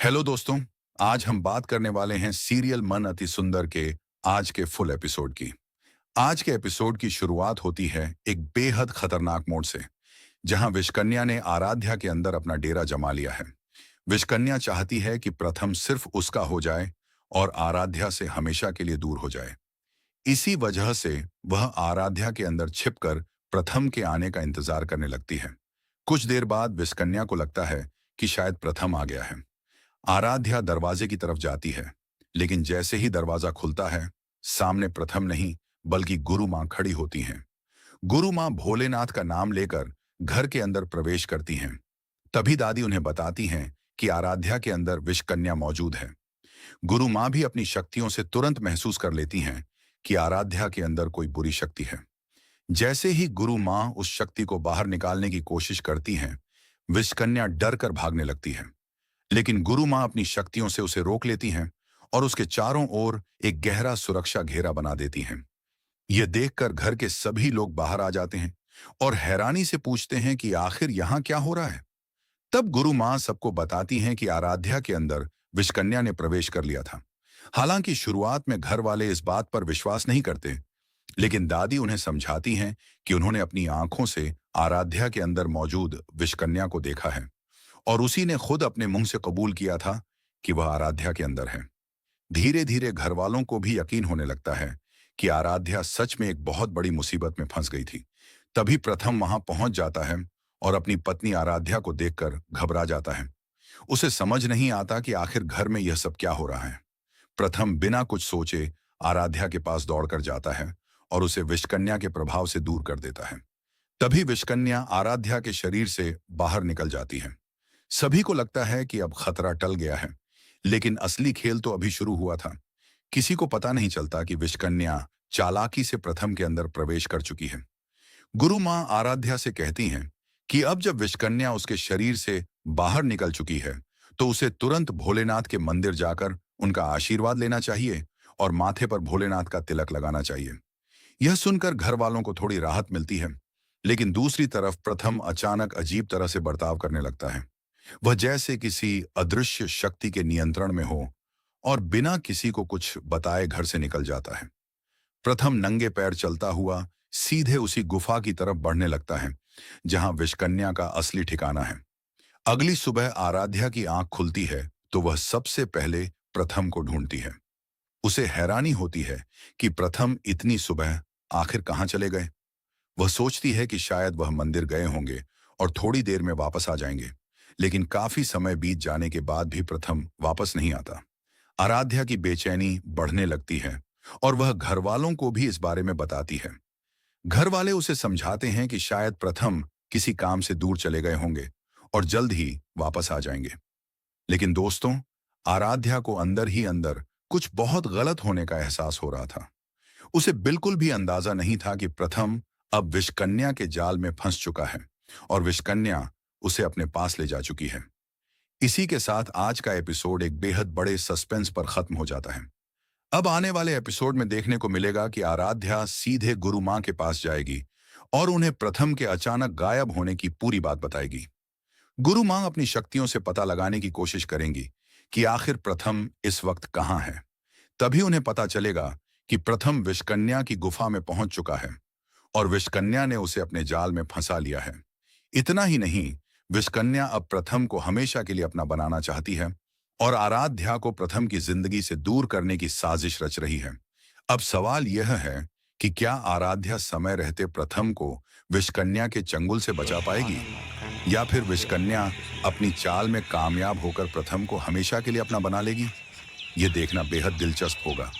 Hello दोस्तों। आज हम बात करने वाले हैं सीरियल मन अति सुंदर के आज के फुल एपिसोड की। आज के एपिसोड की शुरुआत होती है एक बेहद खतरनाक मोड़ से, जहां विषकन्या ने आराध्या के अंदर अपना डेरा जमा लिया है। विषकन्या चाहती है कि प्रथम सिर्फ उसका हो जाए और आराध्या से हमेशा के लिए दूर हो जाए। इसी वजह से वह आराध्या के अंदर छिपकर प्रथम के आने का इंतजार करने लगती है। कुछ देर बाद विषकन्या को लगता है कि शायद प्रथम आ गया है। आराध्या दरवाजे की तरफ जाती है, लेकिन जैसे ही दरवाजा खुलता है, सामने प्रथम नहीं बल्कि गुरु मां खड़ी होती हैं। गुरु मां भोलेनाथ का नाम लेकर घर के अंदर प्रवेश करती हैं। तभी दादी उन्हें बताती हैं कि आराध्या के अंदर विषकन्या मौजूद है। गुरु मां भी अपनी शक्तियों से तुरंत महसूस कर लेती हैं कि आराध्या के अंदर कोई बुरी शक्ति है। जैसे ही गुरु मां उस शक्ति को बाहर निकालने की कोशिश करती हैं, विषकन्या डर कर भागने लगती है। लेकिन गुरु मां अपनी शक्तियों से उसे रोक लेती हैं और उसके चारों ओर एक गहरा सुरक्षा घेरा बना देती हैं। यह देखकर घर के सभी लोग बाहर आ जाते हैं और हैरानी से पूछते हैं कि आखिर यहां क्या हो रहा है। तब गुरु मां सबको बताती हैं कि आराध्या के अंदर विषकन्या ने प्रवेश कर लिया था। हालांकि शुरुआत में घर वाले इस बात पर विश्वास नहीं करते, लेकिन दादी उन्हें समझाती हैं कि उन्होंने अपनी आंखों से आराध्या के अंदर मौजूद विषकन्या को देखा है और उसी ने खुद अपने मुंह से कबूल किया था कि वह आराध्या के अंदर है। धीरे धीरे घर वालों को भी यकीन होने लगता है कि आराध्या सच में एक बहुत बड़ी मुसीबत में फंस गई थी। तभी प्रथम वहां पहुंच जाता है और अपनी पत्नी आराध्या को देखकर घबरा जाता है। उसे समझ नहीं आता कि आखिर घर में यह सब क्या हो रहा है। प्रथम बिना कुछ सोचे आराध्या के पास दौड़कर जाता है और उसे विषकन्या के प्रभाव से दूर कर देता है। तभी विषकन्या आराध्या के शरीर से बाहर निकल जाती है। सभी को लगता है कि अब खतरा टल गया है, लेकिन असली खेल तो अभी शुरू हुआ था। किसी को पता नहीं चलता कि विषकन्या चालाकी से प्रथम के अंदर प्रवेश कर चुकी है। गुरु मां आराध्या से कहती हैं कि अब जब विषकन्या उसके शरीर से बाहर निकल चुकी है, तो उसे तुरंत भोलेनाथ के मंदिर जाकर उनका आशीर्वाद लेना चाहिए और माथे पर भोलेनाथ का तिलक लगाना चाहिए। यह सुनकर घर वालों को थोड़ी राहत मिलती है, लेकिन दूसरी तरफ प्रथम अचानक अजीब तरह से बर्ताव करने लगता है। वह जैसे किसी अदृश्य शक्ति के नियंत्रण में हो और बिना किसी को कुछ बताए घर से निकल जाता है। प्रथम नंगे पैर चलता हुआ सीधे उसी गुफा की तरफ बढ़ने लगता है जहां विषकन्या का असली ठिकाना है। अगली सुबह आराध्या की आंख खुलती है तो वह सबसे पहले प्रथम को ढूंढती है। उसे हैरानी होती है कि प्रथम इतनी सुबह आखिर कहां चले गए। वह सोचती है कि शायद वह मंदिर गए होंगे और थोड़ी देर में वापस आ जाएंगे, लेकिन काफी समय बीत जाने के बाद भी प्रथम वापस नहीं आता। आराध्या की बेचैनी बढ़ने लगती है और वह घर वालों को भी इस बारे में बताती है। घर वाले उसे समझाते हैं कि शायद प्रथम किसी काम से दूर चले गए होंगे और जल्द ही वापस आ जाएंगे। लेकिन दोस्तों, आराध्या को अंदर ही अंदर कुछ बहुत गलत होने का एहसास हो रहा था। उसे बिल्कुल भी अंदाजा नहीं था कि प्रथम अब विषकन्या के जाल में फंस चुका है और विषकन्या उसे अपने पास ले जा चुकी है। इसी के साथ आज का एपिसोड एक बेहद बड़े सस्पेंस पर खत्म हो जाता है। अब आने वाले एपिसोड में देखने को मिलेगा कि आराध्या सीधे गुरु मां के पास जाएगी और उन्हें प्रथम के अचानक गायब होने की पूरी बात बताएगी। गुरु मां अपनी शक्तियों से पता लगाने की कोशिश करेंगी कि आखिर प्रथम इस वक्त कहां है। तभी उन्हें पता चलेगा कि प्रथम विषकन्या की गुफा में पहुंच चुका है और विषकन्या ने उसे अपने जाल में फंसा लिया है। इतना ही नहीं, विषकन्या अब प्रथम को हमेशा के लिए अपना बनाना चाहती है और आराध्या को प्रथम की जिंदगी से दूर करने की साजिश रच रही है। अब सवाल यह है कि क्या आराध्या समय रहते प्रथम को विषकन्या के चंगुल से बचा पाएगी, या फिर विषकन्या अपनी चाल में कामयाब होकर प्रथम को हमेशा के लिए अपना बना लेगी। ये देखना बेहद दिलचस्प होगा।